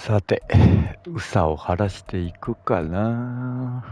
さて、うさを晴らしていくかな。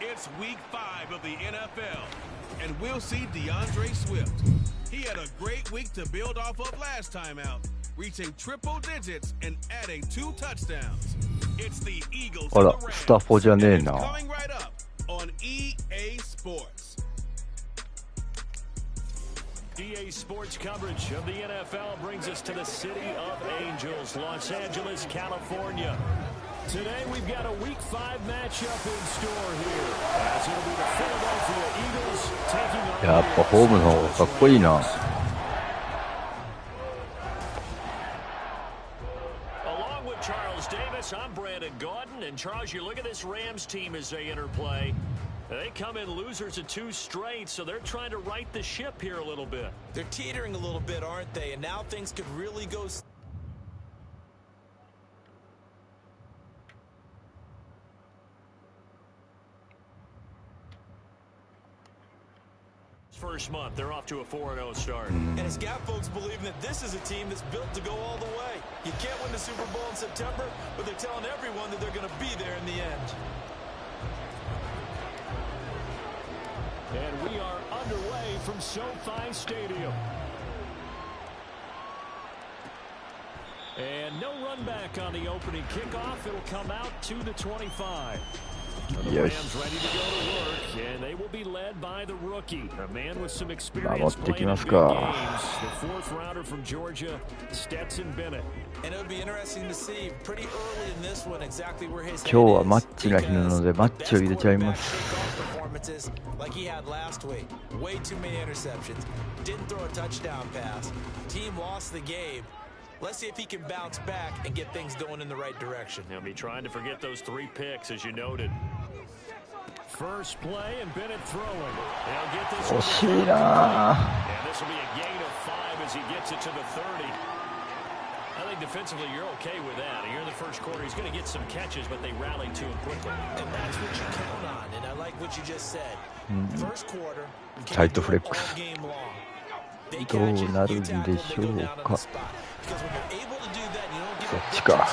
It's week 5 of the NFL, and we'll see DeAndre Swift. He had a great week to build off of last time out, reaching triple digits and adding 2 touchdowns. It's the Eagles and the Rams. スタッフォじゃねえな。 Coming right up on EA Sports. EA Sports coverage of the NFL brings us to the city of Angels, Los Angeles, California. Today we've got a Week 5 matchup in store here, as it'll be the Philadelphia Eagles taking on やっぱホームの方がかっこいいな。 Along with Charles Davis, I'm Brandon Gaudin, and Charles, you look at this Rams team as they interplay. They come in losers of 2 straight, so they're trying to right the ship here a little bit. They're teetering a little bit, aren't they? And now things could really go. First month, they're off to a 4-0 start. And it's got folks believing that this is a team that's built to go all the way. You can't win the Super Bowl in September, but they're telling everyone that they're going to be there in the end. And we are underway from SoFi Stadium. And no run back on the opening kickoff. It'll come out to the 25. The Rams ready to go to work, and they will be led by the rookie, a man with some experience playing in big games, the 4th rounder from Georgia, Stetson Bennett. And it'll be interesting to see pretty early in this one exactly where his head is. 今日はマッチな日なのでマッチを入れちゃいます。 Like he had last week, way too many interceptions, didn't throw a touchdown pass, team lost the game. Let's see if he can bounce back and get things going in the right direction. He'll be trying to forget those 3 picks, as you noted. First play, and Bennett throwing. They'll get this one. And this will be a gain of 5 as he gets it to the 30. I think defensively you're okay with that. Here in the first quarter, he's going to get some catches, but they rally to him quickly. And that's what you count on, and I like what you just said. First quarter, タイトフレックス。 どうなるんでしょうか。そっちか。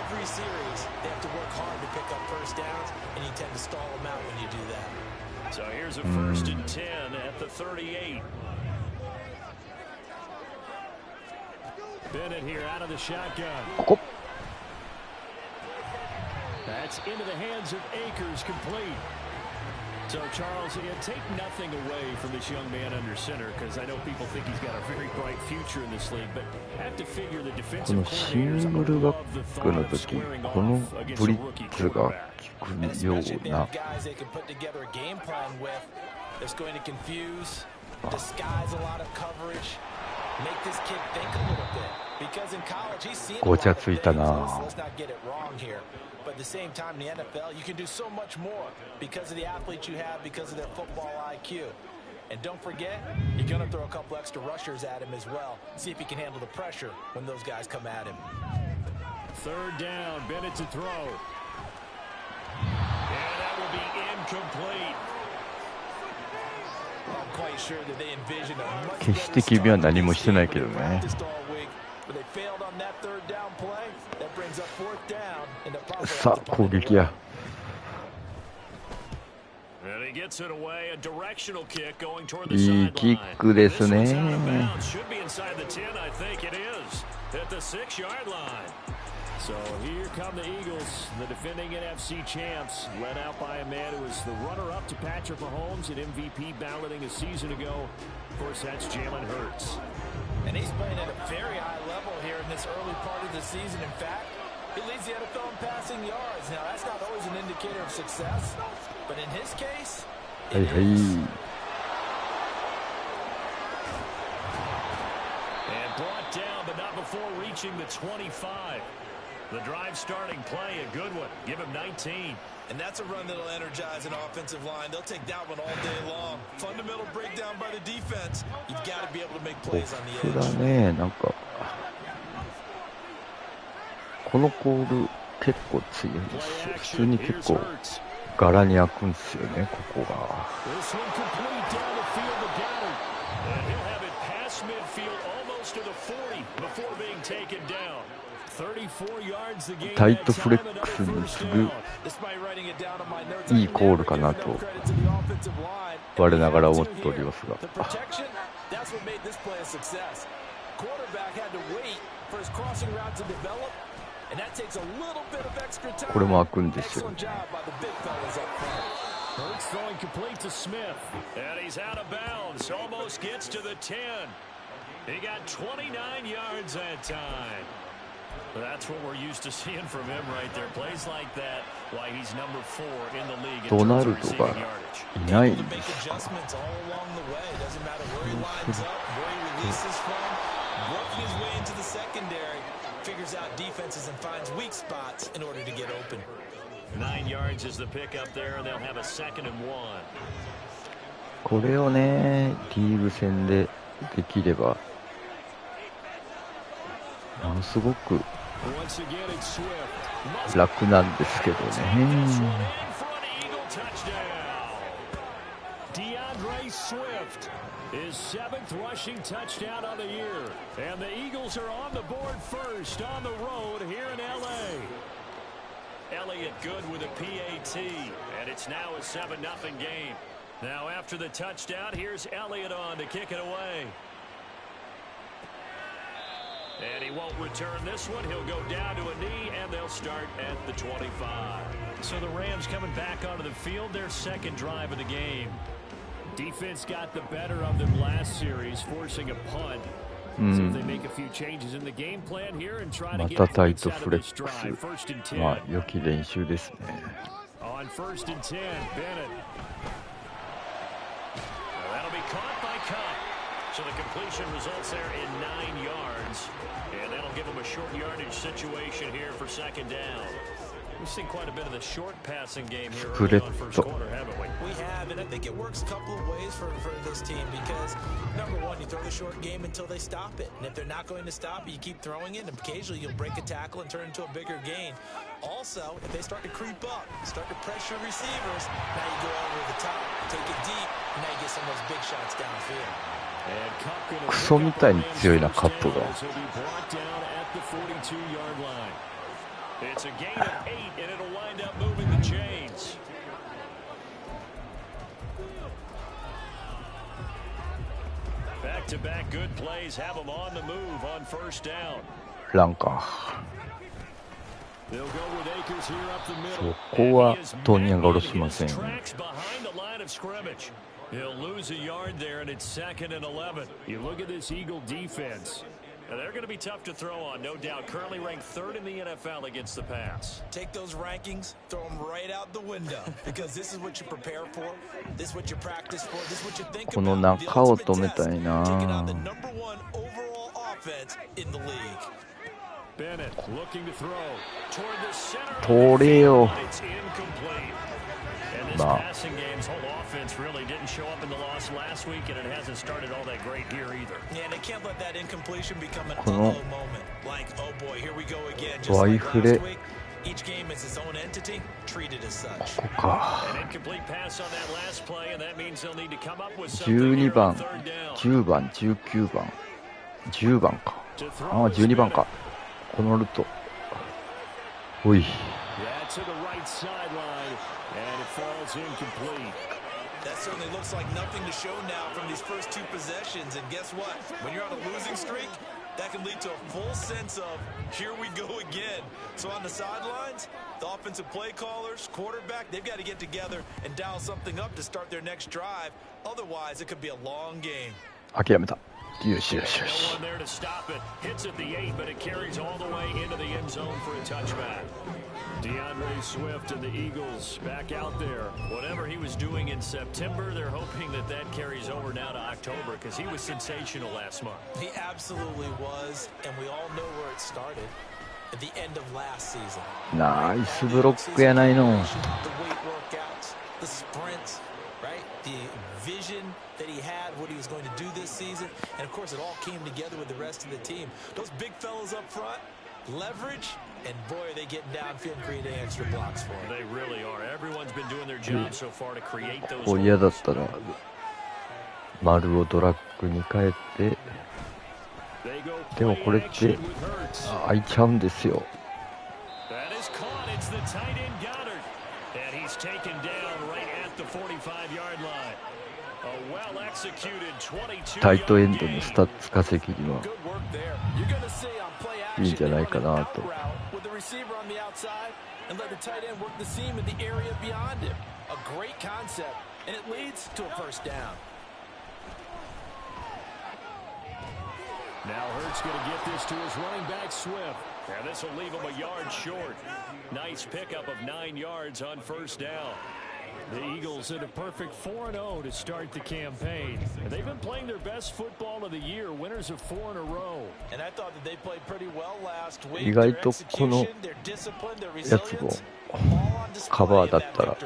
Every series, they have to work hard to pick up first downs, and you tend to stall them out when you do that. So here's a 1st and 10 at the 38. Bennett here out of the shotgun. That's into the hands of Akers, complete. So, Charles, again, take nothing away from this young man under center, because I know people think he's got a very bright future in this league, but I have to figure the defensive coordinators are above the thought of squaring off against a rookie quarterback. And especially if they have guys they can put together a game plan with that's going to confuse, disguise a lot of coverage, make this kid think a little bit. Because in college, he's seen a lot of things. Let's not get it wrong here. But at the same time, in the NFL, you can do so much more because of the athletes you have, because of their football IQ. And don't forget, you're going to throw a couple extra rushers at him as well. See if he can handle the pressure when those guys come at him. 3rd down, Bennett to throw. And that will be incomplete. I'm quite sure that they envision a much 決して君は何もしてないけどね。 But they failed on that 3rd down play. That brings up 4th down. さあ攻撃や。 And he gets it away, a directional kick going toward the いいキックですね。 Should be inside the 10, I think it is. At the 6-yard line. So here come the Eagles, the defending NFC champs, led out by a man who was the runner-up to Patrick Mahomes at MVP balloting a season ago. Of course, that's Jalen Hurts. And he's playing at a very high level here in this early part of the season. In fact, he leads the NFL in passing yards. Now, that's not always an indicator of success, but in his case, it is. And approaching the 25. The drive starting play, a good one. Give him 19. And that's a run that'll energize an offensive line. They'll take that one all day long. Fundamental breakdown by the defense. You've got to be able to make plays on the edge. そうだね、なんかこのコール結構強いですよ。普通に結構柄に開くんですよね、ここが。タイトフレックスにするいいコールかなと我ながら思っておりますが、これも開くんですよ。That's what we're used to seeing from him right there. Plays like that, why he's number 4 in the league in terms of receiving yardage. いないんですか。Adjustments all along the way. Doesn't matter where he lines up, where he releases from, working his way into the secondary, figures out defenses and finds weak spots in order to get open. 9 yards is the pickup there, and they'll have a 2nd and 1. これをね、リーグ戦でできればものすごく楽なんですけどね。His 7th rushing touchdown on the year. And the Eagles are on the board first on the road here in L.A. Elliott good with a PAT, and it's now a 7-0 game. Now after the touchdown, here's Elliott on to kick it away. And he won't return this one. He'll go down to a knee, and they'll start at the 25. So the Rams coming back onto the field, their 2nd drive of the game. Defense got the better of them last series, forcing a punt. So if they make a few changes in the game plan here and try to get points out of this drive. 1st and 10. まあ良き練習ですね。On 1st and 10, Bennett. Well, that'll be caught by Cup. So the completion results there in 9 yards. And that'll give them a short yardage situation here for 2nd down. We've seen quite a bit of the short passing game here early on first quarter, haven't we? We have, and I think it works a couple of ways for this team because, number one, you throw the short game until they stop it. And if they're not going to stop it, you keep throwing it, and occasionally you'll break a tackle and turn it into a bigger gain. Also, if they start to creep up, start to pressure receivers, now you go over the top, take it deep, and now you get some of those big shots downfield. クソみたいに強いな、カップが。It's a gain of 8, and it'll wind up moving the chains. Back-to-back good plays have them on the move on 1st down. ランか。そこはトニアが下ろしません。He'll lose a yard there, and it's 2nd and 11. You look at this Eagle defense. They're going to be tough to throw on, no doubt. Currently ranked 3rd in the NFL against the pass. Take those rankings, throw them right out the window, because this is what you prepare for, this is what you practice for, this is what you think about. この中を止めたいな。Taking on the number 1 overall offense in the league. Bennett looking to throw toward the center. 取れよ。It's incomplete. And this passing game's whole offense really didn't show up in the loss last week, and it hasn't started all that great here either. Yeah, and they can't let that incompletion become an uh-oh moment. Like, oh boy, here we go again. Just like last week, each game is its own entity, treated as such. An incomplete pass on that last play, and that means they'll need to come up with something 12 here 番、on 3rd down. 10番、19番、10番か。ああ、12番か。このルート。おい。To the right sideline, and it falls incomplete. That certainly looks like nothing to show now from these first 2 possessions. And guess what? When you're on a losing streak, that can lead to a full sense of, here we go again. So on the sidelines, the offensive play callers, quarterback, they've got to get together and dial something up to start their next drive. Otherwise, it could be a long game. 諦めた。よしよしよし。 No one there to stop it. Hits at the 8, but it carries all the way into the end zone for a touchback. DeAndre Swift and the Eagles back out there. Whatever he was doing in September, they're hoping that that carries over now to October because he was sensational last month. He absolutely was, and we all know where it started. At the end of last season. ナイスブロックやないの。 The weight workouts, the sprints, right? The vision that he had, what he was going to do this season, and of course it all came together with the rest of the team. Those big fellas up front, leverage, and boy are they getting downfield and creating extra blocks for him. They really are. Everyone's been doing their job so far to create those. こう嫌だったら丸をドラッグに変えて、でもこれって開いちゃうんですよ。That is caught. It's the tight end Goddard, and he's taken down right at the 45-yard line. A well-executed 22-yard タイトエンドのスタッツ稼ぎにはいいんじゃないかなと。Now Hurts going to get this to his running back Swift. And this will leave him a yard short. Nice pickup of 9 yards on first down. The Eagles in a perfect 4-0 to start the campaign. And they've been playing their best football of the year, winners of 4 in a row. And I thought that they played pretty well last week. 意外とこのやつもカバーだったら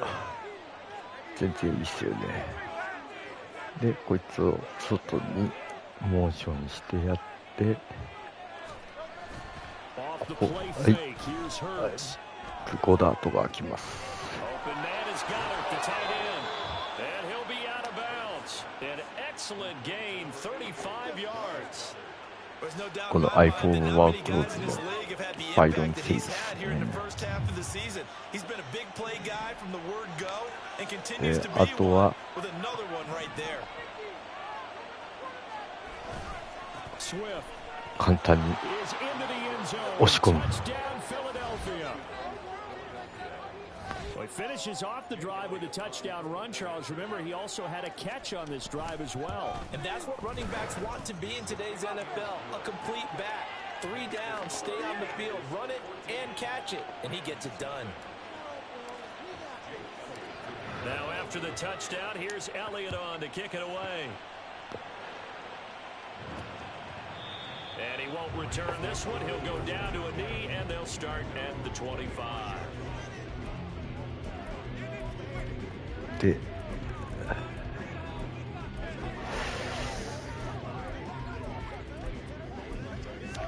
全然いいですよね。で、こいつを外にモーションしてやって、ここ、はい、ゴダートが開きます。この iPhone ワークローズのバイロン・セイス、あとは簡単に押し込む。He finishes off the drive with a touchdown run, Charles. Remember, he also had a catch on this drive as well. And that's what running backs want to be in today's NFL, a complete back. 3 down, stay on the field, run it and catch it, and he gets it done. Now after the touchdown, here's Elliott on to kick it away. And he won't return this one. He'll go down to a knee, and they'll start at the 25. で、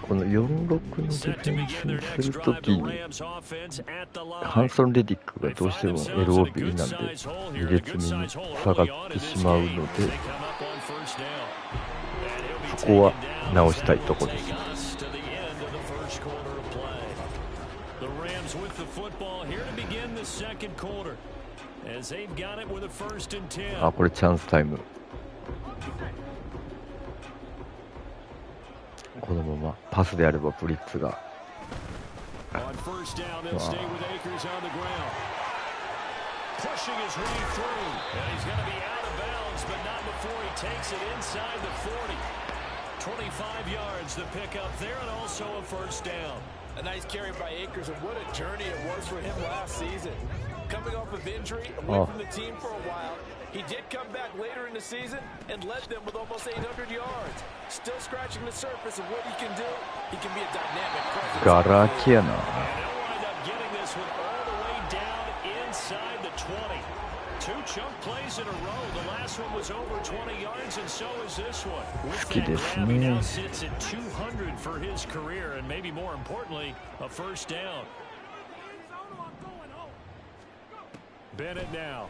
この4-6のディフェンスにするときにハンソン・レディックがどうしても LOB なんで2列目に下がってしまうので、そこは直したいところです。あ、これチャンスタイム。このままパスであればブリッツが。25 yards, the pickup there, and also a first down. A nice carry by Akers, and what a journey it was for him last season. Coming off of injury, away from the team for a while, he did come back later in the season and led them with almost 800 yards. Still scratching the surface of what he can do. He can be a dynamic presence. ガラキやな。And they'll wind up getting this one all the way down inside the 20. 2 chunk plays in a row. The last one was over 20 yards, and so is this one. With that grab, he now sits at 200 for his career, and maybe more importantly, a first down. Bennett now.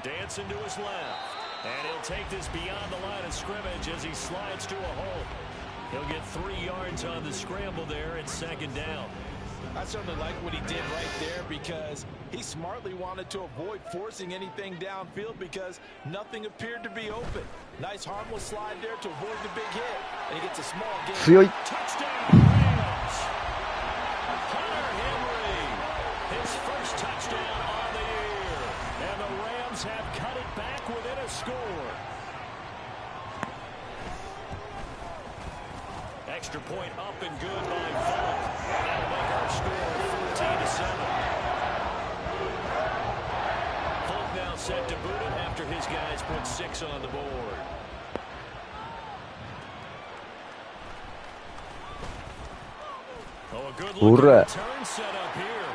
Dancing to his left. And he'll take this beyond the line of scrimmage as he slides to a hole. He'll get 3 yards on the scramble there at second down. I certainly like what he did right there because he smartly wanted to avoid forcing anything downfield because nothing appeared to be open. Nice harmless slide there to avoid the big hit. And he gets a small gain. 強い。 Touchdown Rams. Hunter Henry. His first touchdown on the year. And the Rams have cut it back within a score. and good by Volk. That'll make our score 14-7. Volk now set to boot it after his guys put 6 on the board. Oh, a good looking return set up here.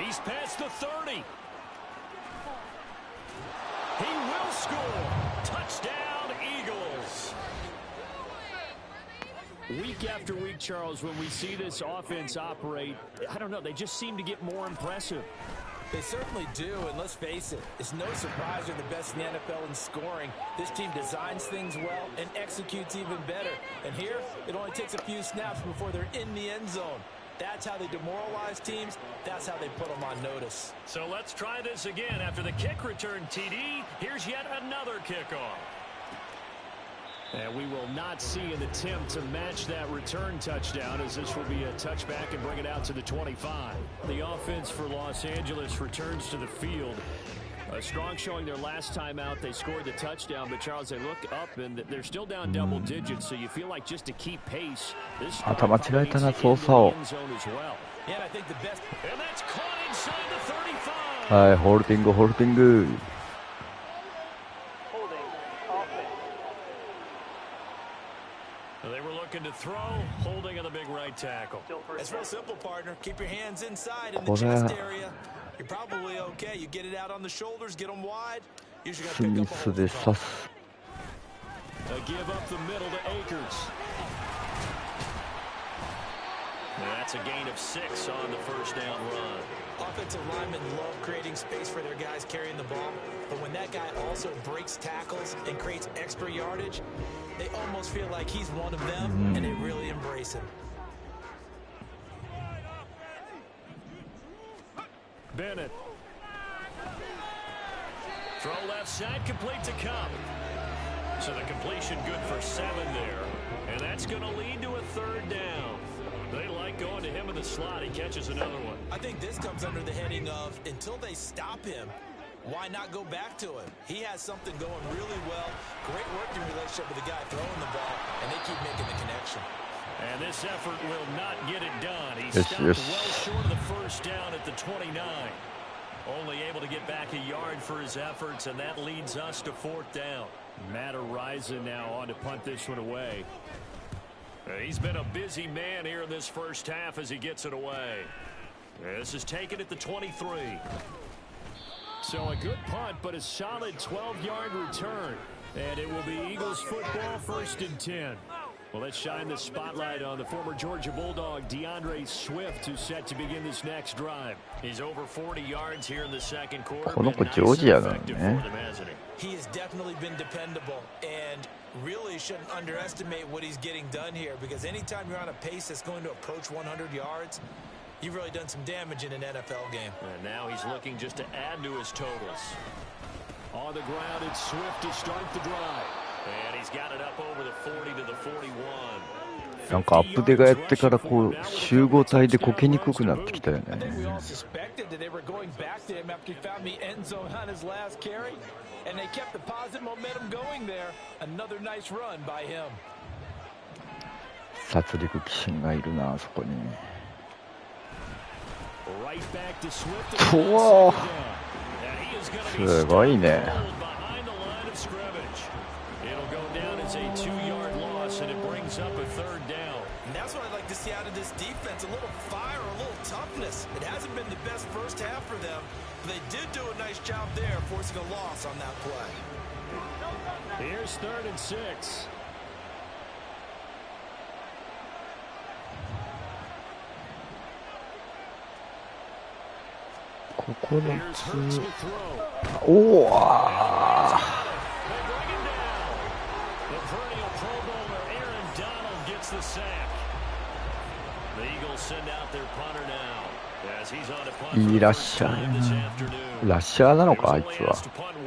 He's past the 30. He will score. Touchdown, Eagles. Week after week, Charles, when we see this offense operate, I don't know, they just seem to get more impressive. They certainly do, and let's face it, it's no surprise they're the best in the NFL in scoring. This team designs things well and executes even better. And here, it only takes a few snaps before they're in the end zone. That's how they demoralize teams. That's how they put them on notice. So let's try this again. After the kick return, TD, here's yet another kickoff. And we will not see an attempt to match that return touchdown, as this will be a touchback and bring it out to the 25. The offense for Los Angeles returns to the field. A strong showing their last time out. They scored the touchdown, but Charles, they look up and they're still down double digits, so you feel like just to keep pace, this is頭違えたな、操作を。Yeah, I think the best. And that's caught inside the 35. はい、ホールディング、ホールディング。They were looking to throw, holding on the big right tackle. It's real simple, partner. Keep your hands inside in the chest area. You're probably okay. You get it out on the shoulders, get them wide. Usually got to pick up a hold. They give up the middle to Akers. That's a gain of 6 on the first down run. Offensive linemen love creating space for their guys carrying the ball, but when that guy also breaks tackles and creates extra yardage, they almost feel like he's one of them, and they really embrace him. Bennett. Throw left side, complete to Cup. So the completion good for 7 there, and that's going to lead to a third down. They like going to him in the slot. He catches another one. I think this comes under the heading of, until they stop him, why not go back to him? He has something going really well. Great working relationship with the guy throwing the ball, and they keep making the connection. And this effort will not get it done. He stopped well short of the first down at the 29. Only able to get back a yard for his efforts, and that leads us to 4th down. Matt Araiza now on to punt this one away. He's been a busy man here in this first half as he gets it away. This is taken at the 23. So a good punt, but a solid 12-yard return. And it will be Eagles football, 1st and 10. Well, let's shine the spotlight on the former Georgia Bulldog, DeAndre Swift, who's set to begin this next drive. He's over 40 yards here in the second quarter. この子ジョージアだね。 He has definitely been dependable, and really shouldn't underestimate what he's getting done here, because anytime you're on a pace that's going to approach 100 yards, you've really done some damage in an NFL game. And now he's looking just to add to his totals. On the ground, it's Swift to start the drive. And he's got it up over the 40 to the 41. なんかアップデがやってからこう集合体でこけにくくなってきたよね。I think we all suspected that they were going back to him after he found the end zone on his last carry, and they kept the positive momentum going there. Another nice run by him. 殺戮鬼神がいるな、そこに。うわー、すごいね。A 2-yard loss, and it brings up a 3rd down. And that's what I'd like to see out of this defense, a little fire, a little toughness. It hasn't been the best first half for them, but they did do a nice job there, forcing a loss on that play. Here's 3rd and 6. Oh, wow. The sack. The Eagles send out their punter now as he's on to punt for the first time this afternoon. ラッシャーなのか、あいつは。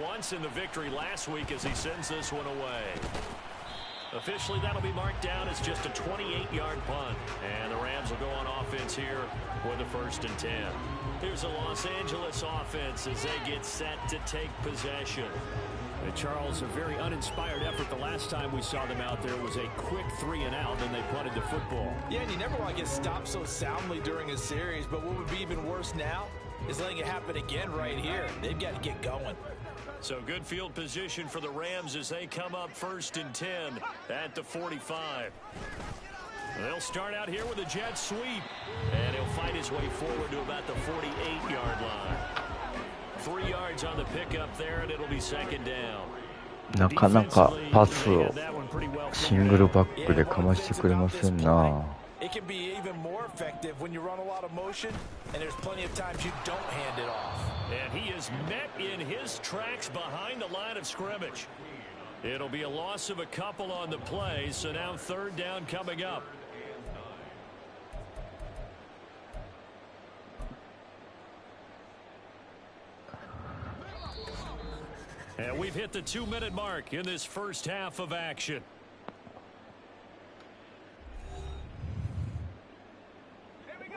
Once in the victory last week as he sends this one away. Officially, that'll be marked down as just a 28-yard punt, and the Rams will go on offense here for the 1st and 10. Here's a Los Angeles offense as they get set to take possession. Charles, a very uninspired effort. The last time we saw them out there was a quick 3 and out, then they punted the football. Yeah, and you never want to get stopped so soundly during a series, but what would be even worse now is letting it happen again right here. They've got to get going. So good field position for the Rams as they come up 1st and 10 at the 45. They'll start out here with a jet sweep, and he'll fight his way forward to about the 48-yard line. 3 yards on the pickup there, and it'll be 2nd down. なかなかパスをシングルバックでかましてくれませんな。It can be even more effective when you run a lot of motion, and there's plenty of times you don't hand it off. And he is met in his tracks behind the line of scrimmage. It'll be a loss of a couple on the play, so now 3rd down coming up. And we've hit the 2-minute mark in this first half of action.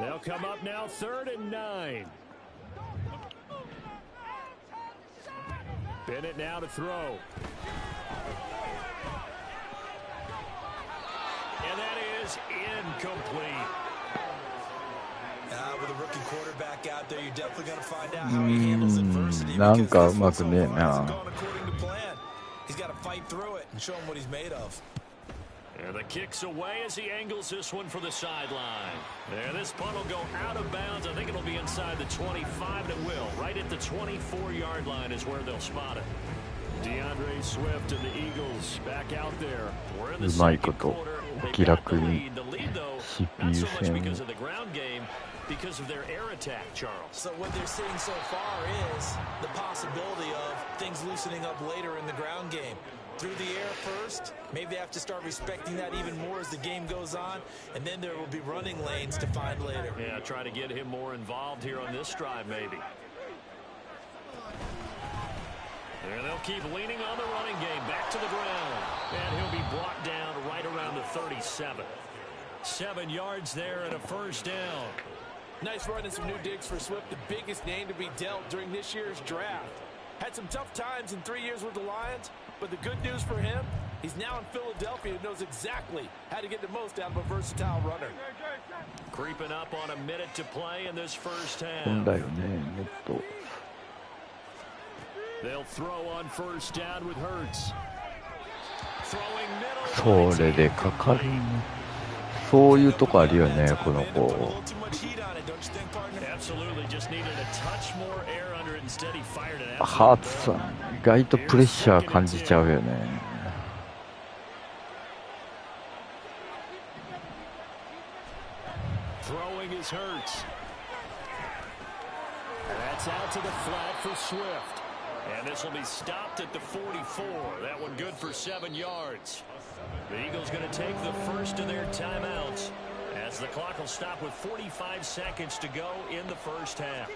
They'll come up now 3rd and 9. Bennett now to throw. And that is incomplete. With a rookie quarterback out there, you're definitely going to find out how he handles adversity. He's got to fight through it and show him what he's made of. And the kick's away as he angles this one for the sideline. And this punt will go out of bounds. I think it'll be inside the 25, and it will. Right at the 24-yard line is where they'll spot it. DeAndre Swift and the Eagles back out there. We're in the second quarter. They've got the lead. The lead, though, not so much because of the ground game, because of their air attack, Charles. So what they're seeing so far is the possibility of things loosening up later in the ground game. Through the air first, maybe they have to start respecting that even more as the game goes on, and then there will be running lanes to find later. Yeah, try to get him more involved here on this drive, maybe. And they'll keep leaning on the running game, back to the ground. And he'll be brought down right around the 37. 7 yards there and a 1st down. Nice run and some new digs for Swift, the biggest name to be dealt during this year's draft. Had some tough times in 3 years with the Lions, but the good news for him, he's now in Philadelphia and knows exactly how to get the most out of a versatile runner. Creeping up on a minute to play in this first half. They'll throw on 1st down with Hurts. Throwing middle. それでかかるね。そういうとこあるよね、この子。ハーツさん、意外とプレッシャー感じちゃうよね。Throwing is Hurts. That's out to the flat for Swift. And this will be stopped at the 44. That one good for 7 yards. The Eagles going to take the first of their timeouts as the clock will stop with 45 seconds to go in the first half.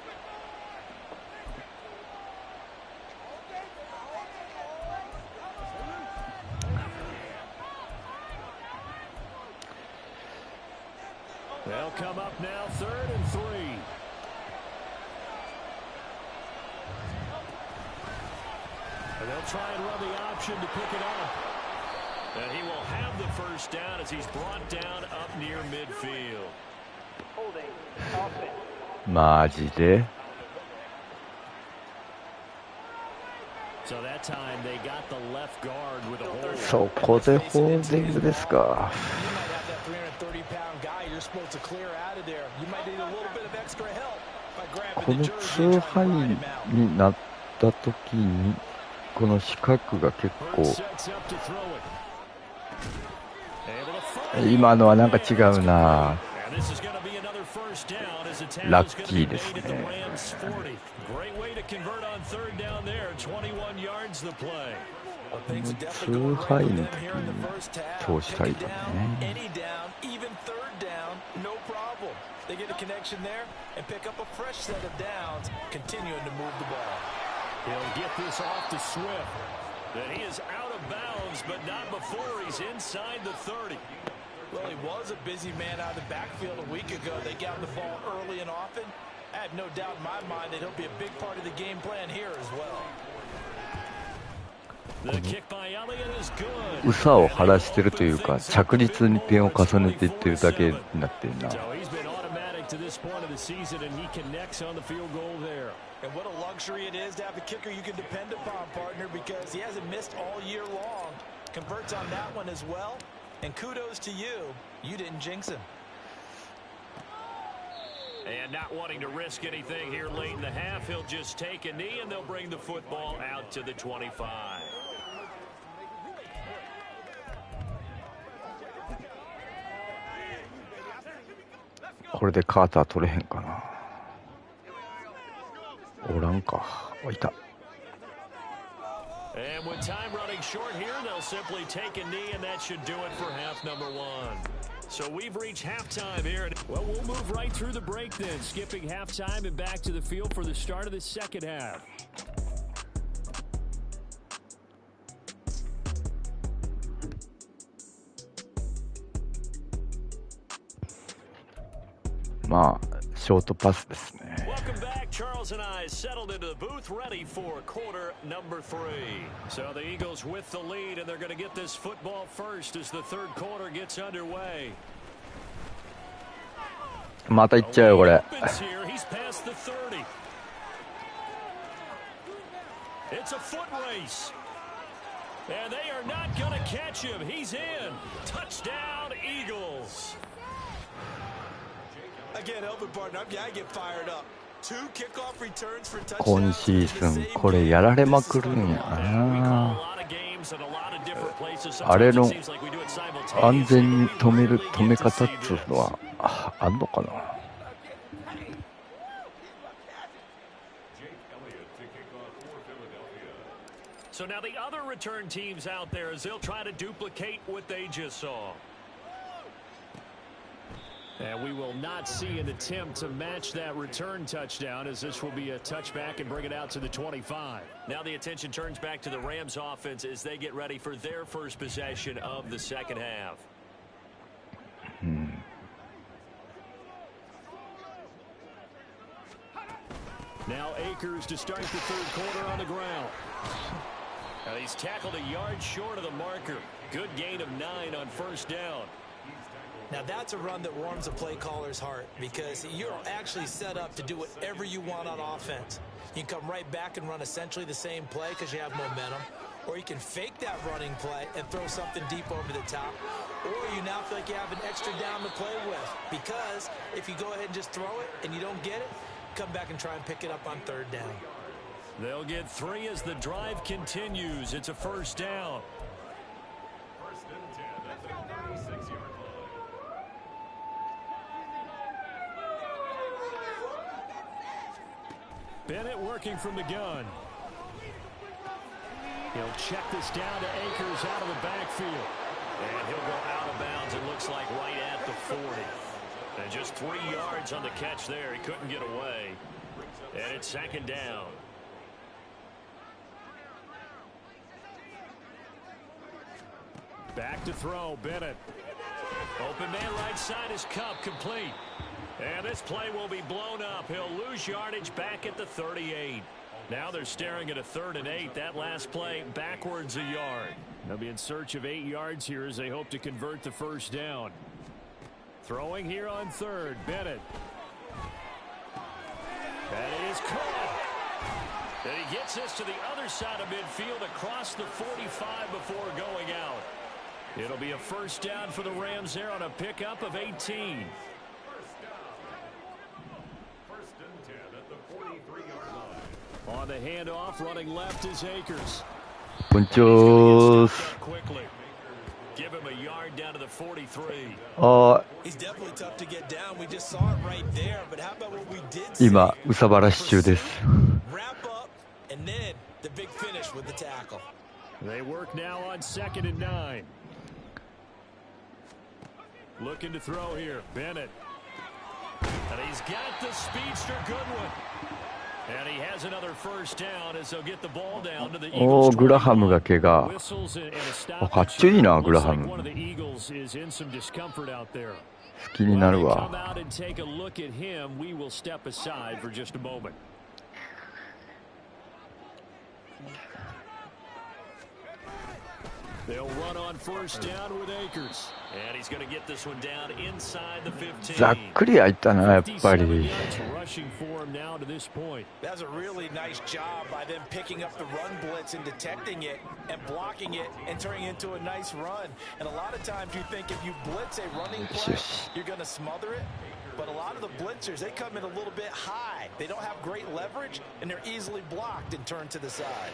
They'll come up now 3rd and 3. And they'll try and run the option to pick it up. And he will have the 1st down as he's brought down up near midfield.マジで So that time they got the left guard with a hold. そこでホールディングですか。この2ハイになった時にこの四角が結構今のはなんか違うな。ラッキーですね。2ハイの時に通したいかね。They get a connection there and pick up a fresh set of downs, continuing to move the ball. He'll get this off to Swift. That he is out of bounds, but not before he's inside the 30. Well, he was a busy man out of the backfield a week ago. They got the ball early and often. I have no doubt in my mind that he'll be a big part of the game plan here as well. うさを晴らしてるというか、着実に点を重ねていってるだけになってるな。And what a luxury it is to have a kicker you can depend upon, partner, because he hasn't missed all year long. Converts on that one as well. And kudos to you. You didn't jinx him. And not wanting to risk anything here late in the half, he'll just take a knee and they'll bring the football out to the 25. これでカーター取れへんかな。おらんか。いた。And with time running short here, they'll simply take a knee, and that should do it for half number one. So we've reached halftime here. Well, we'll move right through the break then, skipping halftime and back to the field for the start of the second half. まあショートパスですね。Welcome back. Charles and I settled into the booth, ready for quarter number 3. So the Eagles with the lead, and they're going to get this football first as the third quarter gets underway. また行っちゃうよこれ。He's past the 30. It's a foot race. And they are not going to catch him. He's in. Touchdown, Eagles. Again, help it, partner. I get fired up. 2 kickoff returns for touchdowns. 今シーズンこれやられまくるんやな。あれの安全に止め方っていうのはあんのかな。So now the other return teams out there as they'll try to duplicate what they just saw. And we will not see an attempt to match that return touchdown, as this will be a touchback and bring it out to the 25. Now the attention turns back to the Rams offense as they get ready for their first possession of the second half. Now Akers to start the third quarter on the ground. And he's tackled a yard short of the marker. Good gain of 9 on first down. Now that's a run that warms a play caller's heart, because you're actually set up to do whatever you want on offense. You can come right back and run essentially the same play because you have momentum, or you can fake that running play and throw something deep over the top, or you now feel like you have an extra down to play with, because if you go ahead and just throw it and you don't get it, come back and try and pick it up on third down. They'll get 3 as the drive continues. It's a first down. Bennett working from the gun. He'll check this down to Akers out of the backfield. And he'll go out of bounds, it looks like, right at the 40. And just 3 yards on the catch there. He couldn't get away. And it's second down. Back to throw, Bennett. Open man right side is Cup, complete. And this play will be blown up. He'll lose yardage back at the 38. Now they're staring at a 3rd and 8. That last play backwards a yard. They'll be in search of 8 yards here as they hope to convert the first down. Throwing here on 3rd, Bennett. And it is caught. And he gets this to the other side of midfield across the 45 before going out. It'll be a first down for the Rams there on a pickup of 18. On the handoff, running left is Akers. Bunchos. Give him a yard down to the 43. He's definitely tough to get down. We just saw it right there, but how about what we did? 今うさばらし中です。 Wrap up and then the big finish with the tackle. They work now on 2nd and 9. Looking to throw here, Bennett. And he's got the speedster Goodwin. And he has another first down as they'll get the ball down to the Eagles. グラハムが怪我。かっちょいいなグラハム。好きになるわ。They'll run on first down with Akers. And he's going to get this one down inside the 15. ざっくり開いたな、やっぱり。 Rushing for him now to this point. That's a really nice job by them picking up the run blitz and detecting it and blocking it and turning it into a nice run. And a lot of times you think if you blitz a running play, you're going to smother it. But a lot of the blitzers, they come in a little bit high. They don't have great leverage, and they're easily blocked and turned to the side.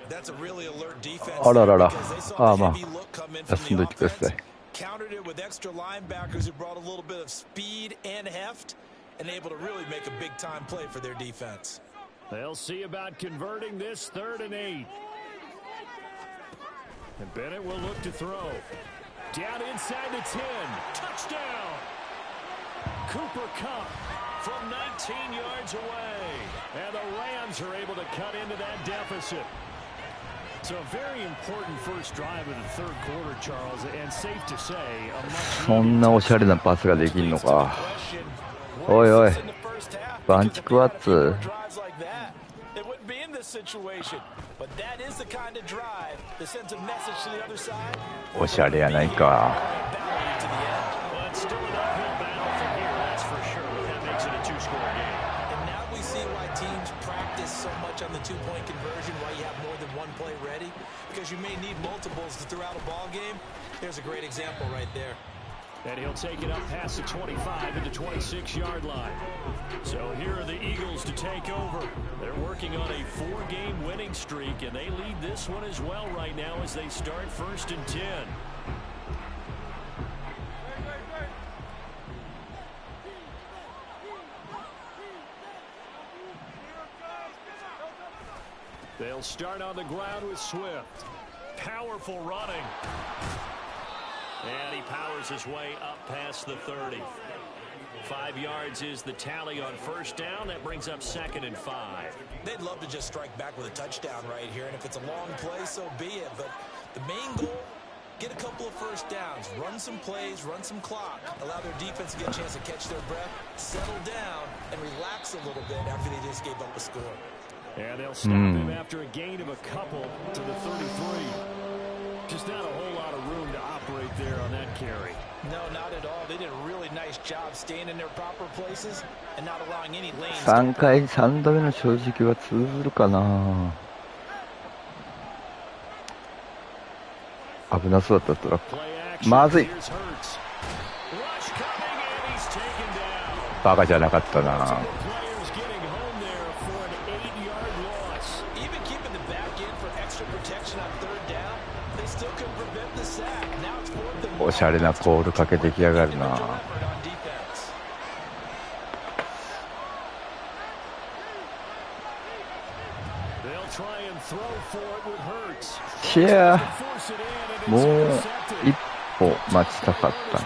That's a really alert defense. あららら。 Because they saw the heavy look come in from 休ん the どいてください。 offense, countered it with extra linebackers who brought a little bit of speed and heft, and able to really make a big-time play for their defense. They'll see about converting this 3rd and 8. And Bennett will look to throw. Down inside the 10. Touchdown! Cooper Kupp from 19 yards away. And the Rams are able to cut into that deficit. So a very important first drive of the 3rd quarter, Charles, and safe to say, a much そんなおしゃれなパスができるのか。おいおい。バンチクワッツ。 おしゃれやないか。 So much on the two-point conversion, why you have more than one play ready, because you may need multiples to throw out a ball game. There's a great example right there. And he'll take it up past the 25 into 26-yard line. So here are the Eagles to take over. They're working on a 4-game winning streak, and they lead this one as well right now as they start 1st and 10. They'll start on the ground with Swift. Powerful running. And he powers his way up past the 30. 5 yards is the tally on first down. That brings up 2nd and 5. They'd love to just strike back with a touchdown right here. And if it's a long play, so be it. But the main goal, get a couple of first downs. Run some plays, run some clock. Allow their defense to get a chance to catch their breath, settle down, and relax a little bit after they just gave up a score. And they'll stop him after a gain of a couple to the 33. Just not a whole lot of room to operate there on that carry. No, not at all. They did a really nice job staying in their proper places and not allowing any lanes. 3度目の正直は通ずるかな。危なそうだったらまずい。バカじゃなかったな。 おしゃれなコールかけてきやがるな。シェアもう一歩待ちたかったな。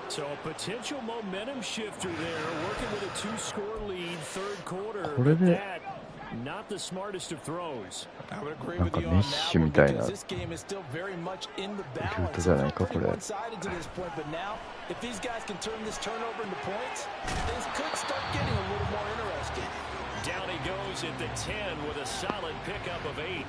So a potential momentum shifter there, working with a 2-score lead, 3rd quarter. これで Not the smartest of throws. I would agree なん with か you メッ on シ that ュ one みたいな because this game is still very much in the ルート balance. じゃないかこれ。 One-sided to this point, but now if these guys can turn this turnover into points, things could start getting a little more interesting. Down he goes at the 10 with a solid pickup of 8.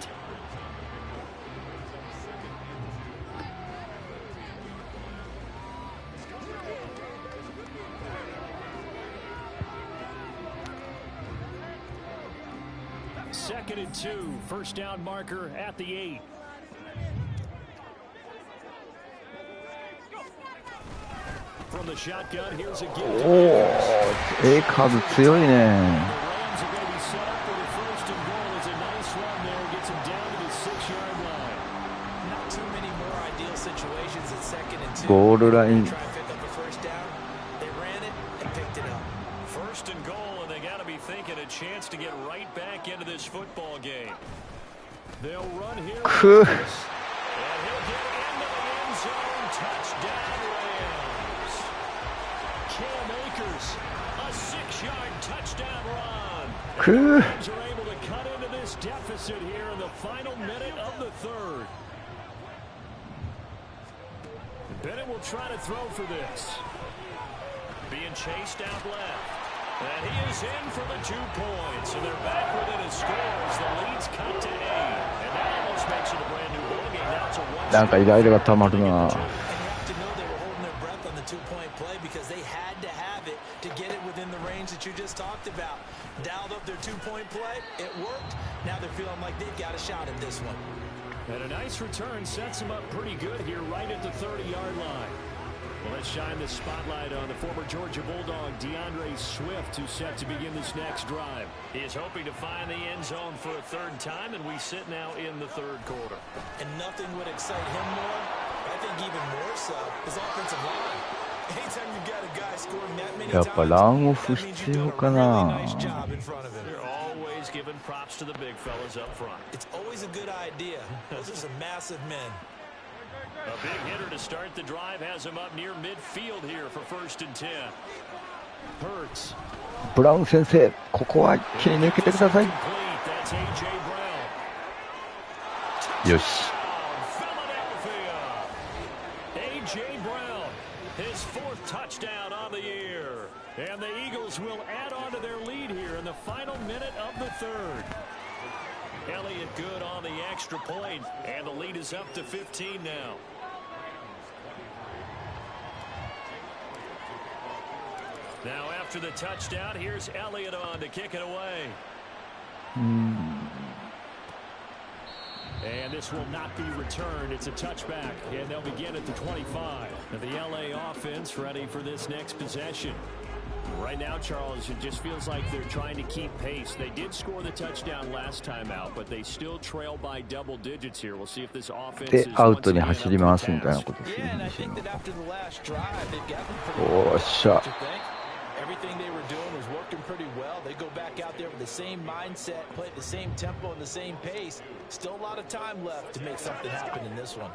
Second and 2, first down marker at the 8. From the shotgun, here's a give. おお、A カーブ強いね。 ゴールライン。 First and goal, and they got to be thinking a chance to get right back into this football game. They'll run here. And he'll get into the end zone. Touchdown, Rams. Cam Akers, a 6-yard touchdown run. Rams are able to cut into this deficit here in the final minute of the 3rd. Bennett will try to throw for this. Being chased out left. And he is in for the 2 points. And they're back within a score as the lead's cut to 8. And that almost makes it a brand new ball game. Now it's a 1-0. なんかイライラが溜まるな。And you have to know they were holding their breath on the 2-point play because they had to have it to get it within the range that you just talked about. Dialed up their 2-point play. It worked. Now they're feeling like they've got a shot at this one. And a nice return sets them up pretty good here right at the 30-yard line. Well, let's shine the spotlight on the former Georgia Bulldog, DeAndre Swift, who's set to begin this next drive. He is hoping to find the end zone for a 3rd time, and we sit now in the 3rd quarter. And nothing would excite him more. I think even more so his offensive line. Anytime you got a guy scoring that many やっ times, ぱランオ that フ means 必 you're 要 doing か a really な。 nice job in front of him. They're always giving props to the big fellas up front. It's always a good idea. Those are some massive men. A big hitter to start the drive has him up near midfield here for 1st and 10. Hurts. ブラウン先生、ここは切り抜けてください。 That's A.J. Brown. よし。 Philadelphia. A.J. Brown, his 4th touchdown on the year. And the Eagles will add on to their lead here in the final minute of the 3rd. Elliott good on the extra point, and the lead is up to 15 now. Now after the touchdown, here's Elliott on to kick it away. And this will not be returned. It's a touchback, and they'll begin at the 25. Now the LA offense ready for this next possession. Right now, Charles, it just feels like they're trying to keep pace. They did score the touchdown last time out, but they still trail by double digits here. We'll see if this offense is で、アウ once トに again 走り up 回 to す the みたいな task. ことする Yeah, ん and I ですよ。 think that after the last drive, they've gotten pretty おっしゃ。 What you think? Everything they were doing was working pretty well. They go back out there with the same mindset, play at the same tempo and the same pace. Still a lot of time left to make something happen in this one.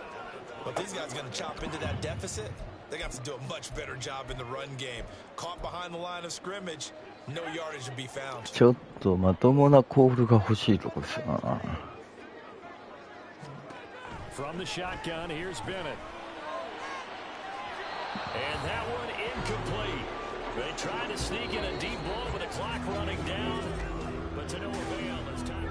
But these guys are going to chop into that deficit. They got to do a much better job in the run game. Caught behind the line of scrimmage, no yardage to be found. ちょっとまともなコールが欲しいとこですよな。 From the shotgun, here's Bennett. And that one incomplete. They tried to sneak in a deep ball with the clock running down, but to no avail this time.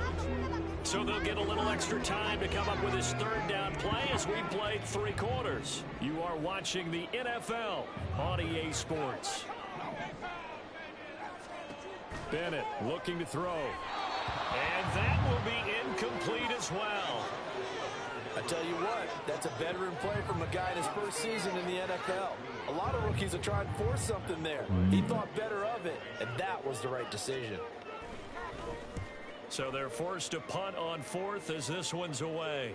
So they'll get a little extra time to come up with his 3rd down play as we played 3 quarters. You are watching the NFL on EA Sports. Bennett looking to throw. And that will be incomplete as well. I tell you what, that's a veteran play from a guy in his 1st season in the NFL. A lot of rookies are trying to force something there. He thought better of it, and that was the right decision. So they're forced to punt on 4th as this one's away.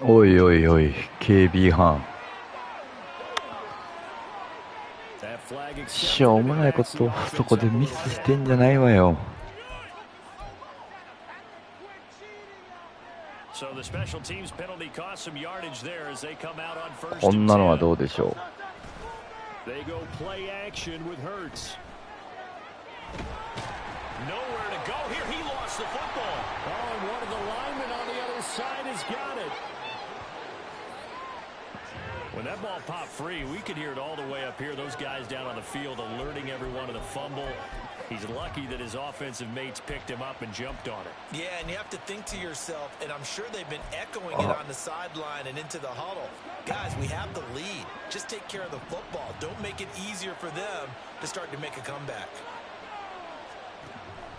おいおいおい、警備班。しょうもないことをそこでミスしてんじゃないわよ。こんなのはどうでしょう。They go play action with Hurts. Nowhere to go here. He lost the football. Oh, and one of the linemen on the other side has got it. When that ball popped free, we could hear it all the way up here. Those guys down on the field alerting everyone of the fumble. He's lucky that his offensive mates picked him up and jumped on it. Yeah, and you have to think to yourself, and I'm sure they've been echoing it on the sideline and into the huddle. Guys, we have the lead. Just take care of the football. Don't make it easier for them to start to make a comeback.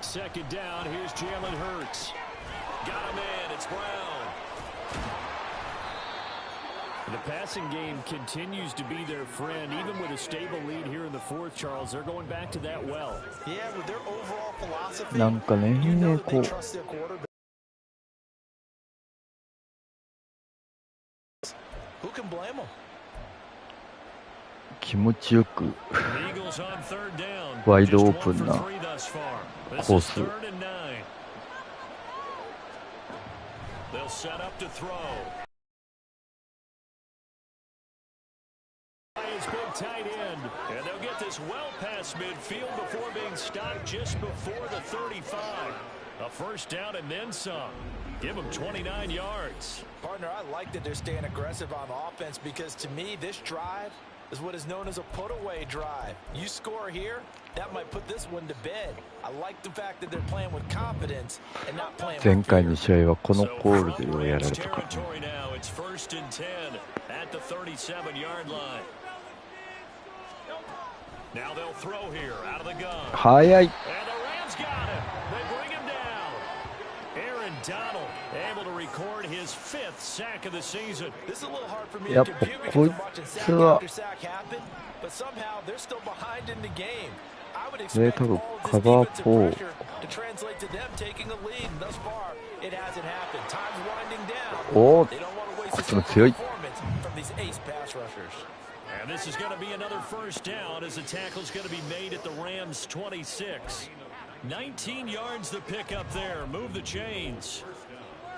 2nd down, here's Jalen Hurts. Got him in, it's Brown. The passing game continues to be their friend, even with a stable lead here in the 4th, Charles. They're going back to that well. Yeah, with their overall philosophy, なんかね、 you know that こ they う trust their quarterback. Who can blame them? 気持ちよく Eagles on 3rd down. ワイドオー Just プ 1 for ンな 3 thus far. This コー is ス。 3rd and 9. They'll set up to throw. His big tight end, and they'll get this well past midfield before being stopped just before the 35. A first down and then some. Give them 29 yards. Partner, I like that they're staying aggressive on offense because to me, this drive is what is known as a put-away drive. You score here, that might put this one to bed. I like the fact that they're playing with confidence and not playing with fear. 前回の試合はこのコールでようやられたから。 Now it's first and 10 at the 37-yard line. Now they'll throw here out of the gun. 早い。 And the Rams got him. They bring him down. Aaron Donald able to record his 5th sack of the season. This is a little hard for me to compute because I'm watching sack after sack happen, but somehow they're still behind in the game. I would expect all of this defensive pressure to translate to them taking a lead. And thus far, it hasn't happened. Time's winding down. They don't want to waste this performance from these ace pass rushers. And this is going to be another first down as the tackle's going to be made at the Rams' 26. 19 yards to pick up there. Move the chains.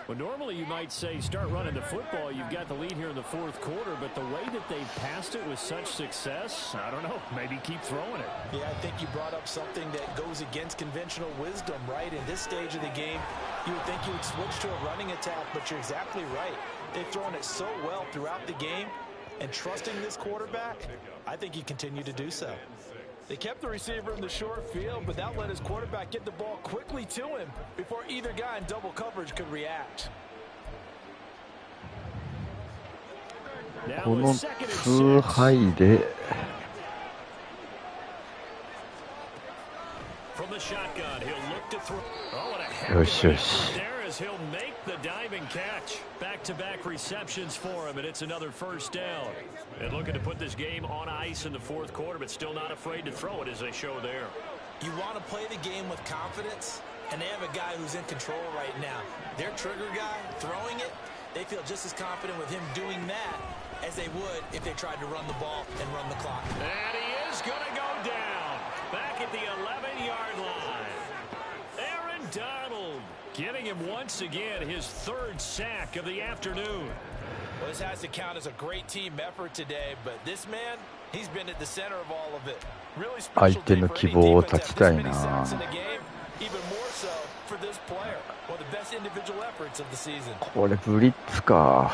Well, normally you might say start running the football. You've got the lead here in the fourth quarter, but the way that they've passed it with such success, I don't know, maybe keep throwing it. Yeah, I think you brought up something that goes against conventional wisdom, right? In this stage of the game, you would think you would switch to a running attack, but you're exactly right. They've thrown it so well throughout the game, and trusting this quarterback, I think you continue to do so. They kept the receiver in the short field, but that let his quarterback get the ball quickly to him before either guy in double coverage could react. この崇拝で よしよし He'll make the diving catch. Back-to-back receptions for him, and it's another first down. And looking to put this game on ice in the fourth quarter, but still not afraid to throw it as they show there. You want to play the game with confidence, and they have a guy who's in control right now. Their trigger guy throwing it, they feel just as confident with him doing that as they would if they tried to run the ball and run the clock. And he is going to go down back at the 11-yard line. Aaron Donald giving him once again his 3rd sack of the afternoon. Well, this has to count as a great team effort today, but this man, he's been at the center of all of it. Really special day for any defense to have this many sacks in a game, even more so for this player. One of the best individual efforts of the season. これブリッツか。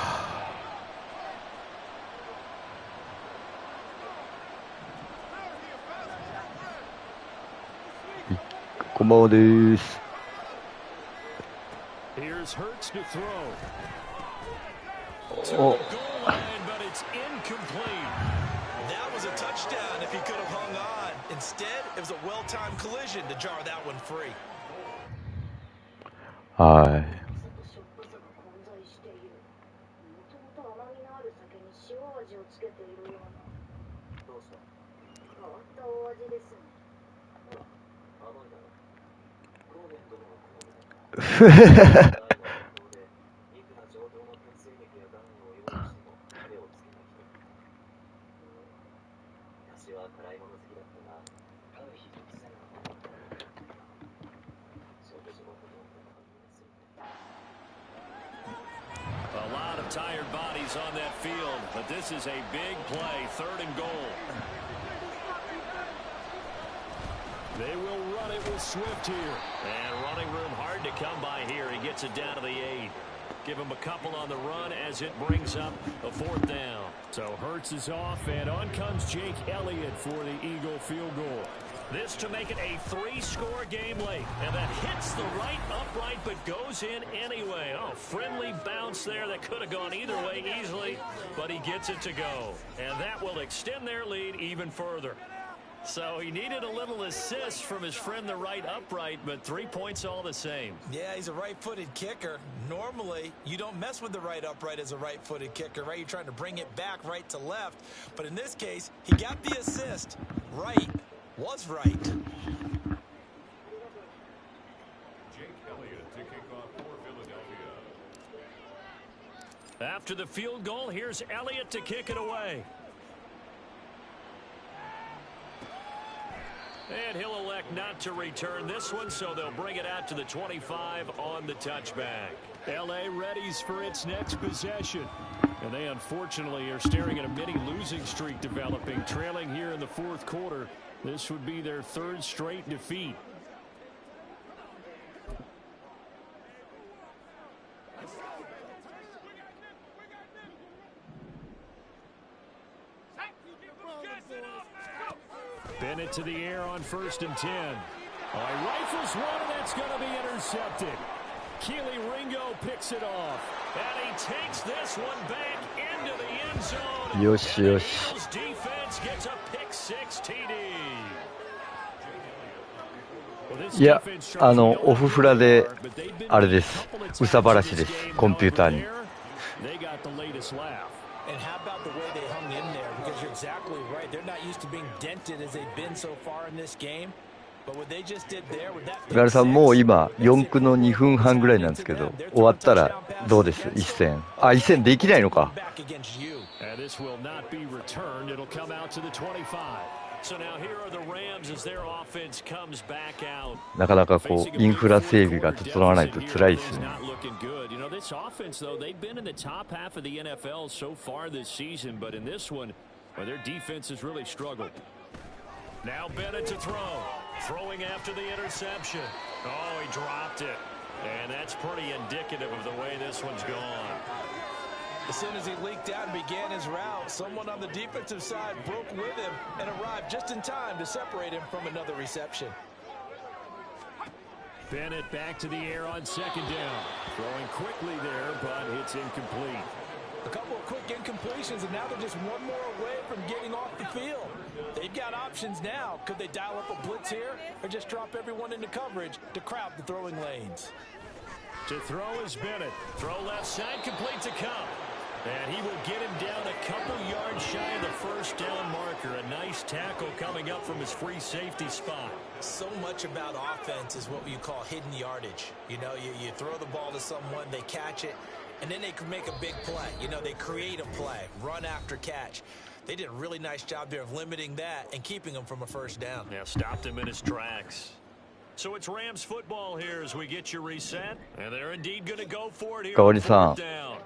こんばんはです。 Here's Hurts to throw. Oh. To the goal line, but it's incomplete. That was a touchdown if he could have hung on. Instead, it was a well-timed collision to jar that one free. はい。A lot of tired bodies on that field, but this is a big play, 3rd and goal. They will run it with Swift here. And running room hard to come by here. He gets it down to the 8. Give him a couple on the run as it brings up a 4th down. So Hurts is off, and on comes Jake Elliott for the Eagle field goal. This to make it a 3-score game late. And that hits the right upright but goes in anyway. Oh, friendly bounce there that could have gone either way easily, but he gets it to go. And that will extend their lead even further. So he needed a little assist from his friend the right upright, but 3 points all the same. Yeah, he's a right-footed kicker. Normally, you don't mess with the right upright as a right-footed kicker, right? You're trying to bring it back right to left. But in this case, he got the assist. Right was right. Jake Elliott to kick off for Philadelphia. After the field goal, here's Elliott to kick it away. And he'll elect not to return this one, so they'll bring it out to the 25 on the touchback. L.A. readies for its next possession. And they unfortunately are staring at a mini losing streak developing, trailing here in the 4th quarter. This would be their 3rd straight defeat. Bennett to the air on 1st and 10. Oh, he rifles one, and that's going to be intercepted. Keely Ringo picks it off, and he takes this one back into the end zone. よしよし。 Eagles defense gets a pick 6 TD. いや、オフフラで、あれです。憂さ晴らしです。コンピューターに。And how about the way they hung in there? Because you're exactly right. They're not used to being dented as they've been so far in this game. But what they just did there with that. ガルさん、もう今、4区の2分半ぐらいなんですけど、終わったらどうです一戦。あ、一戦できないのか。なかなかこうインフラ整備が整わないと辛いですね。This offense, though, they've been in the top half of the NFL so far this season, but in this one, well, their defense has really struggled. Now Bennett to throw. Throwing after the interception. Oh, he dropped it. And that's pretty indicative of the way this one's gone. As soon as he leaked out and began his route, someone on the defensive side broke with him and arrived just in time to separate him from another reception. Bennett back to the air on 2nd down. Throwing quickly there, but it's incomplete. A couple of quick incompletions, and now they're just one more away from getting off the field. They've got options now. Could they dial up a blitz here or just drop everyone into coverage to crowd the throwing lanes? To throw is Bennett. Throw left side, complete to Cup. And he will get him down a couple yards shy of the 1st down marker. A nice tackle coming up from his free safety spot. So much about offense is what you call hidden yardage. You know, you throw the ball to someone, they catch it, and then they can make a big play. You know, they create a play, run after catch. They did a really nice job there of limiting that and keeping him from a 1st down. Yeah, stopped him in his tracks. So it's Rams football here as we get you reset. And they're indeed going to go for it here on 4th down.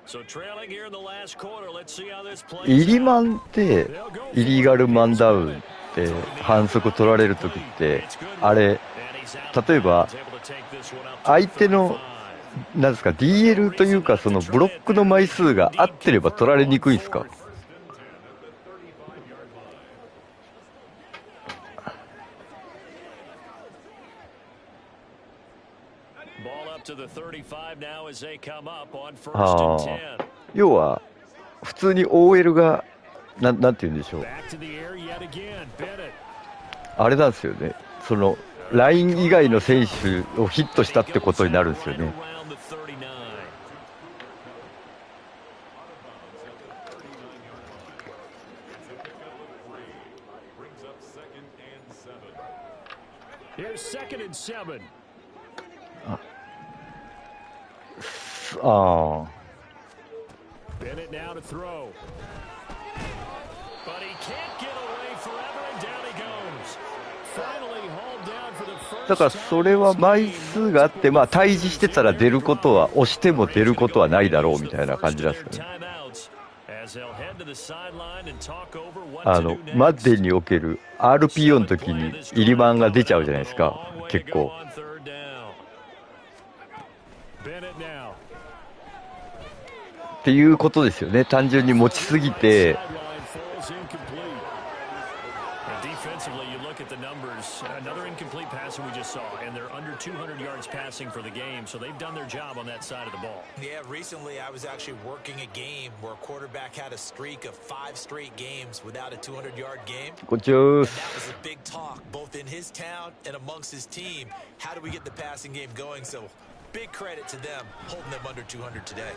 So trailing here in the last quarter, let's see how this plays. イリマンってイリーガルマンダウンって反則取られるときってあれ例えば相手のなんですか DL というかそのブロックの枚数が合ってれば取られにくいですか。要は普通に OL がなんて言うんでしょうあれなんですよねそのライン以外の選手をヒットしたってことになるんですよね。ああ。Bennett now to throw. But he can't get away forever and down he goes. Finally hauled down for the first. だからそれは枚数があってまあ対峙してたら出ることは押しても出ることはないだろうみたいな感じなんですかね。マッデンにおける RPO の時にイリマンが出ちゃうじゃないですか結構。っていうことですよね。単純に持ちすぎて。Another incomplete passing we just saw, and they're under 200 yards passing for the game, so they've done their job on that side of the ball. Yeah, recently I was actually working a game where a quarterback had a streak of 5 straight games without a 200-yard game. And that was a big talk, both in his town and amongst his team. How do we get the passing game going? So big credit to them, holding them under 200 today.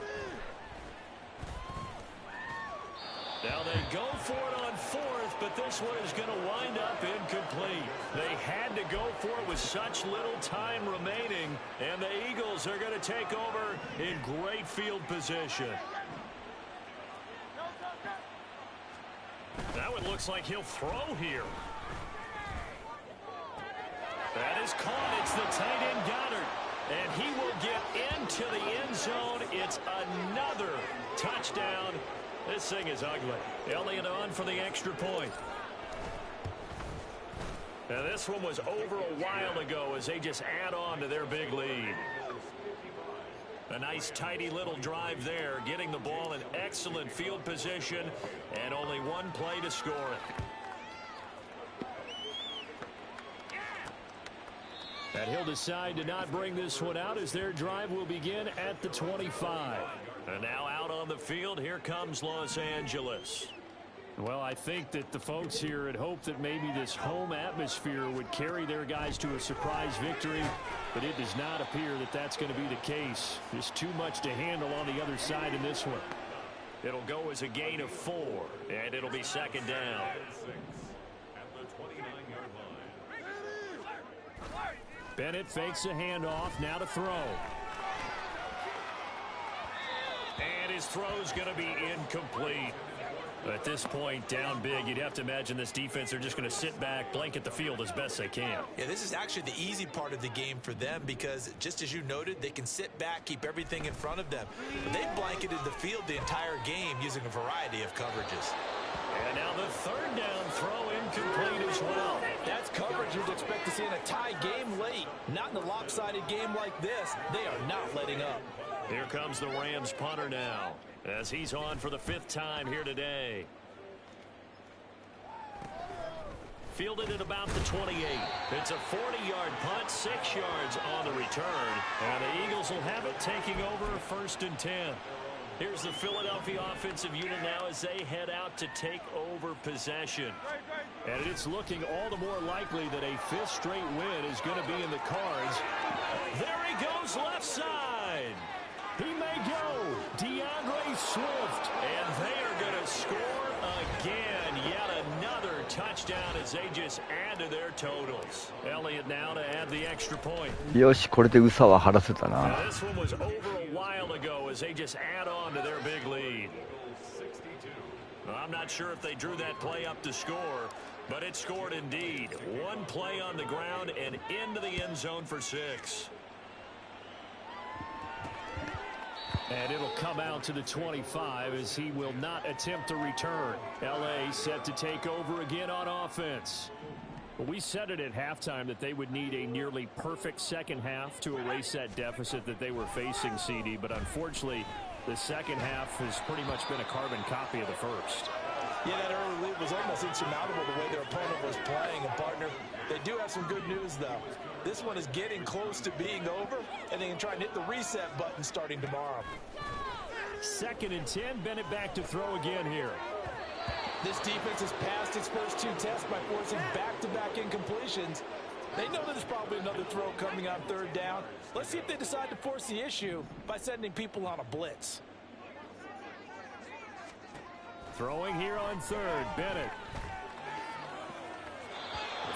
Now they go for it on 4th, but this one is going to wind up incomplete. They had to go for it with such little time remaining, and the Eagles are going to take over in great field position. That one looks like he'll throw here. That is caught. It's the tight end Goddard, and he will get into the end zone. It's another touchdown. This thing is ugly. Elliott on for the extra point. Now this one was over a while ago as they just add on to their big lead. A nice tidy little drive there, getting the ball in excellent field position and only one play to score it. And he'll decide to not bring this one out as their drive will begin at the 25. And now out on the field, here comes Los Angeles. Well, I think that the folks here had hoped that maybe this home atmosphere would carry their guys to a surprise victory, but it does not appear that that's going to be the case. Just too much to handle on the other side in this one. It'll go as a gain of 4, and it'll be second down. Bennett fakes a handoff, now to throw. And his throw's going to be incomplete. At this point, down big, you'd have to imagine this defense, they're just going to sit back, blanket the field as best they can. Yeah, this is actually the easy part of the game for them because, just as you noted, they can sit back, keep everything in front of them. But they've blanketed the field the entire game using a variety of coverages. And now the third down throw incomplete as well. That's coverage you'd expect to see in a tie game late. Not in a lopsided game like this. They are not letting up. Here comes the Rams punter now, as he's on for the 5th time here today. Fielded at about the 28. It's a 40-yard punt, 6 yards on the return. And the Eagles will have it taking over 1st and 10. Here's the Philadelphia offensive unit now as they head out to take over possession. And it's looking all the more likely that a 5th straight win is going to be in the cards. There he goes left side. He may go. DeAndre Swift. And they are going to score again. Yet another touchdown as they just add to their totals. Elliott now to add the extra point. よし、これでウサは晴らせたな。 Now, this one was over a while ago as they just add on to their big lead. Well, I'm not sure if they drew that play up to score, but it scored indeed. One play on the ground and into the end zone for 6. And it'll come out to the 25 as he will not attempt to return. L.A. set to take over again on offense. We said it at halftime that they would need a nearly perfect second half to erase that deficit that they were facing, CD. But unfortunately, the second half has pretty much been a carbon copy of the first. Yeah, that early lead was almost insurmountable the way their opponent was playing. And, partner, they do have some good news, though. This one is getting close to being over, and they can try and hit the reset button starting tomorrow. 2nd and 10, Bennett back to throw again here. This defense has passed its first 2 tests by forcing back-to-back incompletions. They know there's probably another throw coming on 3rd down. Let's see if they decide to force the issue by sending people on a blitz. Throwing here on 3rd, Bennett.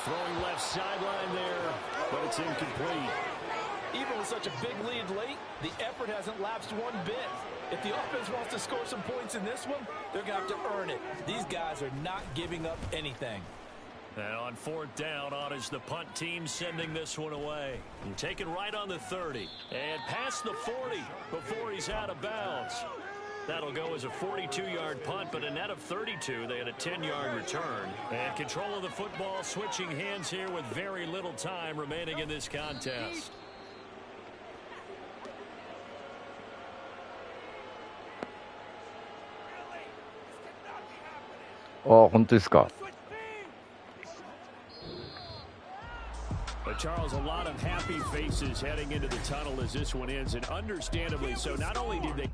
Throwing left sideline there, but it's incomplete. Even with such a big lead late, the effort hasn't lapsed one bit. If the offense wants to score some points in this one, they're going to have to earn it. These guys are not giving up anything. And on 4th down, on is the punt team sending this one away. And taken right on the 30. And past the 40 before he's out of bounds. That'll go as a 42-yard punt, but a net of 32. They had a 10-yard return. And control of the football switching hands here with very little time remaining in this contest.あ、本当ですか。 But Charles, a lot of happy faces heading into the tunnel as this one ends, and understandably so. Not only did they